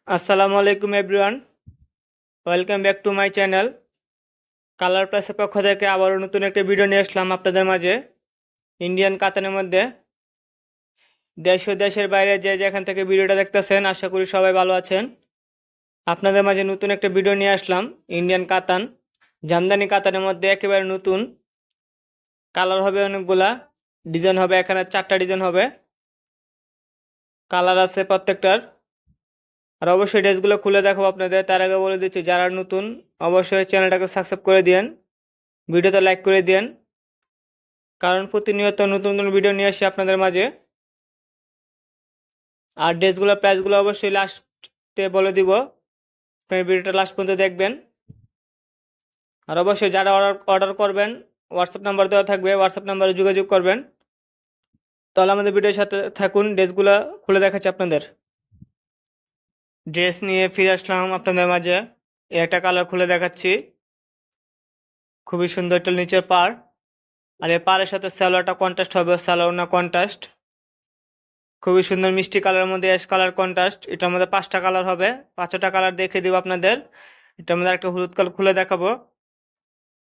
আসসালামু আলাইকুম everyone, welcome back to my channel. Colour প্লাসের পক্ষ থেকে আবারও নতুন একটা ভিডিও নিয়ে আসলাম আপনাদের মাঝে। ইন্ডিয়ান কাতানের মধ্যে দেশ ও দেশের বাইরে যে যেখান থেকে ভিডিওটা দেখতেছেন, আশা করি সবাই ভালো আছেন। আপনাদের মাঝে নতুন একটা ভিডিও নিয়ে আসলাম। ইন্ডিয়ান কাতান, জামদানি কাতানের মধ্যে একেবারে নতুন। কালার হবে অনেকগুলা, ডিজাইন হবে এখানে 4টা ডিজাইন হবে, কালার আছে প্রত্যেকটার। আর অবশ্যই ড্রেসগুলো খুলে দেখাবো আপনাদের। তার আগে বলে দিচ্ছি, যারা নতুন অবশ্যই চ্যানেলটাকে সাবস্ক্রাইব করে দিন, ভিডিওতে লাইক করে দিন, কারণ প্রতিনিয়ত নতুন নতুন ভিডিও নিয়ে আসি আপনাদের মাঝে। আর ড্রেসগুলোর প্রাইসগুলো অবশ্যই লাস্টে বলে দিব, আপনার ভিডিওটা লাস্ট পর্যন্ত দেখবেন। আর অবশ্যই যারা অর্ডার করবেন, হোয়াটসঅ্যাপ নাম্বার দেওয়া থাকবে, হোয়াটসঅ্যাপ নাম্বারে যোগাযোগ করবেন। তাহলে আমাদের ভিডিওর সাথে থাকুন, ড্রেসগুলো খুলে দেখাচ্ছি আপনাদের। ড্রেস নিয়ে ফিরে আসলাম আপনাদের মাঝে। একটা কালার খুলে দেখাচ্ছি, খুবই সুন্দর একটা নিচের পাড়। আর এই পাড়ের সাথে সালোয়ারটা কন্ট্রাস্ট হবে, সালোয়ার না কন্ট্রাস্ট। খুবই সুন্দর মিষ্টি কালারের মধ্যে অ্যাশ কালার কন্ট্রাস্ট। এটার মধ্যে 5টা কালার হবে, 5টা কালার দেখে দিব আপনাদের। এটার মধ্যে একটা হলুদ কালার খুলে দেখাবো।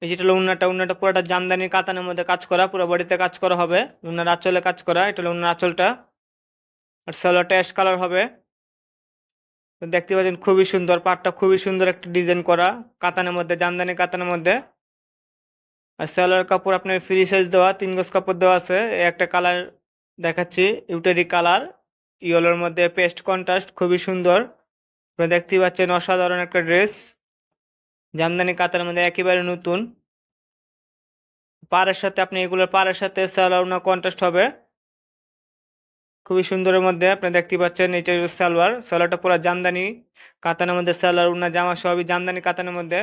এই যেটা হলো উন্নাটা পুরোটা জামদানি কাতানের মধ্যে কাজ করা, পুরো বডিতে কাজ করা হবে, উন্নার আঁচলে কাজ করা। এটা হলো উন্নার আঁচলটা। আর সালোয়ারটা অ্যাশ কালার হবে। তো দেখতে পাচ্ছেন খুবই সুন্দর, পাটটা খুবই সুন্দর একটা ডিজাইন করা কাতানের মধ্যে, জামদানি কাতানের মধ্যে। আর সালোয়ার কাপড় আপনার ফ্রি সাইজ দেওয়া, 3 গজ কাপড় দেওয়া আছে। এই একটা কালার দেখাচ্ছি, ইউটারি কালার, ইয়েলোর মধ্যে পেস্ট কন্ট্রাস্ট, খুবই সুন্দর। আপনারা দেখতেই পাচ্ছেন অসাধারণ একটা ড্রেস, জামদানি কাতার মধ্যে একেবারে নতুন। পাড়ের সাথে আপনি এগুলোর পাড়ের সাথে সালোয়ার না কন্ট্রাস্ট হবে, খুবই সুন্দরের মধ্যে। আপনি দেখতে পাচ্ছেন এটা সালোয়ারটা পুরো জামদানি কাতানের মধ্যে, সালোয়ার উন্না জামা সবই জামদানি কাতানের মধ্যে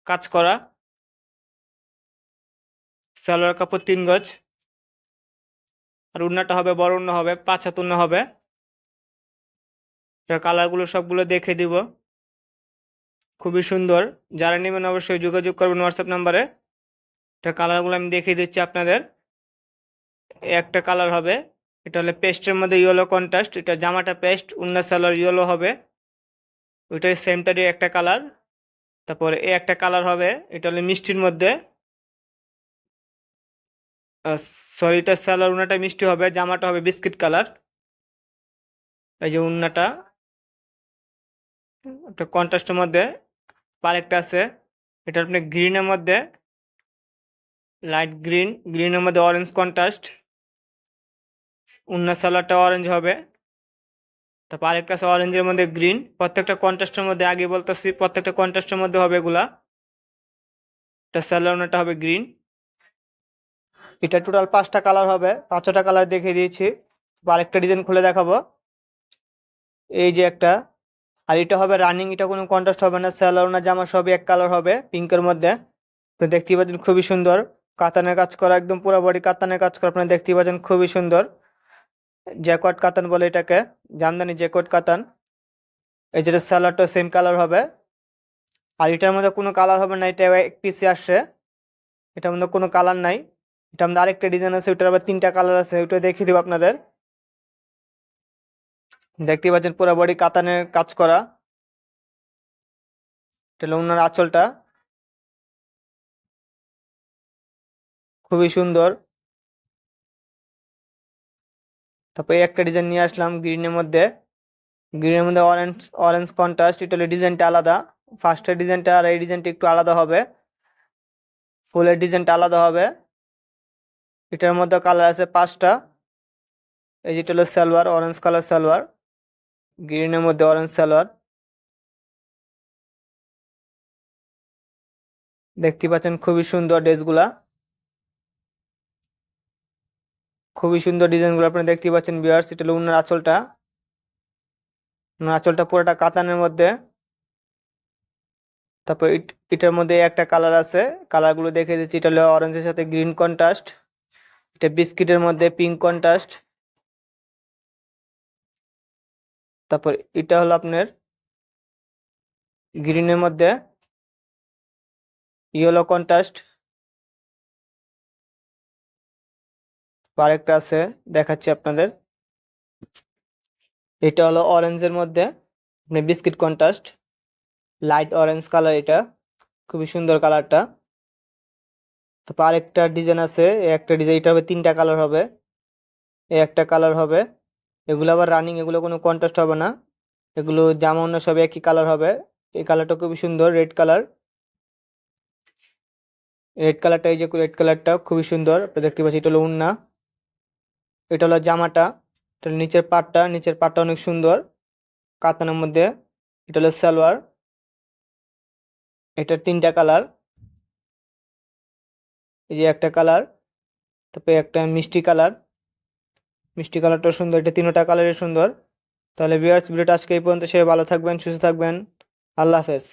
কাজ করা। সালোয়ার কাপড় 3 গজ। আর উন্নাটা হবে বড় উন্না হবে, 5 হাত উন্না হবে। কালারগুলো সবগুলো দেখে দিব, খুবই সুন্দর। যারা নেবেন অবশ্যই যোগাযোগ করবেন হোয়াটসঅ্যাপ নাম্বারে। এটা কালারগুলো আমি দেখিয়ে দিচ্ছি আপনাদের। একটা কালার হবে, এটা হলে পেস্টের মধ্যে ইয়েলো কন্ট্রাস্ট, এটা জামাটা পেস্ট, উন্না সালোয়ার ইয়েলো হবে, ওইটাই সেমটারই একটা কালার। তারপরে এই একটা কালার হবে, এটা হলে মিষ্টির মধ্যে, সরি এটা সালোয়ার উন্নাটা মিষ্টি হবে, জামাটা হবে বিস্কিট কালার। এই যে উন্নাটা একটা কন্ট্রাস্টের মধ্যে। আরেকটা আছে, এটা আপনি গ্রিনের মধ্যে, লাইট গ্রিন, গ্রিনের মধ্যে অরেঞ্জ কন্ট্রাস্ট, উন্না সালোয়ারটা অরেঞ্জ হবে। তারপর আরেকটা আছে অরেঞ্জের মধ্যে গ্রিন। প্রত্যেকটা কন্ট্রাস্টের মধ্যে, আগে বলতেছি প্রত্যেকটা কন্ট্রাস্টের মধ্যে হবে এগুলা। এটা সালোয়ার উন্নাটা হবে গ্রিন। এটা টোটাল 5টা কালার হবে, 5টা কালার দেখিয়ে দিয়েছি। আরেকটা ডিজাইন খুলে দেখাবো, এই যে একটা। আর এটা হবে রানিং, এটা কোনো কন্ট্রাস্ট হবে না, সালোয়ার না জামা সবই এক কালার হবে পিঙ্কের মধ্যে। তো দেখতেই পাচ্ছেন খুবই সুন্দর, কাতানের কাজ করা, একদম পুরো বডি কাতানের কাজ করা। আপনারা দেখতেই পাচ্ছেন খুবই সুন্দর, জ্যাকোয়ার্ড কাতান বলে এটাকে, জামদানি জ্যাকোয়ার্ড কাতান। এই যেটা সালোয়ারটা সেম কালার হবে। আর এটার মধ্যে কোনো কালার হবে না, এটা এক পিসে আসছে, এটার মধ্যে কোনো কালার নাই। এটার মধ্যে আরেকটা ডিজাইন আছে, ওইটার আবার 3টা কালার আছে, ওইটা দেখিয়ে দেবো আপনাদের। দেখতেই পাচ্ছেন পুরো বডি কাতানের কাজ করা। এটা হলো ওনার আঁচলটা, খুবই সুন্দর। তারপরে একটা ডিজাইন নিয়ে আসলাম গ্রিনের মধ্যে, গ্রিনের মধ্যে অরেঞ্জ অরেঞ্জ কন্ট্রাস্ট। এটা হলো ডিজাইনটা আলাদা, ফার্স্টের ডিজাইনটা আর এই ডিজাইনটা একটু আলাদা হবে, ফুলের ডিজাইনটা আলাদা হবে। এটার মধ্যে কালার আছে 5টা। এই যেটা হলো সালোয়ার, অরেঞ্জ কালার সালোয়ার, গ্রিনের মধ্যে অরেঞ্জ সালোয়ার। দেখতে পাচ্ছেন খুবই সুন্দর ড্রেসগুলা, খুবই সুন্দর ডিজাইনগুলো আপনি দেখতে পাচ্ছেন ভিউয়ার্স। এটা হলো উনার আঁচলটা, উনার আঁচলটা পুরোটা কাতানের মধ্যে। তারপর এটার মধ্যে একটা কালার আছে, কালারগুলো দেখে দিচ্ছি। এটা হলো অরেঞ্জের সাথে গ্রিন কন্ট্রাস্ট, এটা বিস্কিটের মধ্যে পিঙ্ক কন্ট্রাস্ট। তারপর এটা হলো আপনার গ্রিনের মধ্যে ইয়েলো কন্ট্রাস্ট। আরেকটা আছে, দেখাচ্ছি আপনাদের। এটা হলো অরেঞ্জের মধ্যে, মানে biscuit contrast, light orange colour, এটা খুবই সুন্দর কালারটা। তারপর আরেকটা ডিজাইন আছে, এই একটা ডিজাইন, এটা হবে 3টা কালার হবে, এই একটা কালার হবে। এগুলো আবার রানিং, এগুলো কোনো কন্ট্রাস্ট হবে না, এগুলো জামা অন্য সব একই কালার হবে। এই কালারটা খুবই সুন্দর, রেড কালার। রেড কালারটা, এই যে রেড কালারটা খুবই সুন্দর, আপনি দেখতে পাচ্ছি। এটা হলো ওড়না, এটা হলো জামাটা, এটা হলো নিচের পাটটা অনেক সুন্দর কাতানের মধ্যে। এটা হলো সালোয়ার, এটার 3টা কালার, এই যে একটা কালার, তারপরে একটা মিষ্টি কালার, মিষ্টি কালারটা সুন্দর, এটা 3টা কালারই সুন্দর। তাহলে ভিউয়ার্স, ভিডিওটা আজকে এই পর্যন্ত। সবাই ভালো থাকবেন, সুস্থ থাকবেন, আল্লাহ হাফেজ।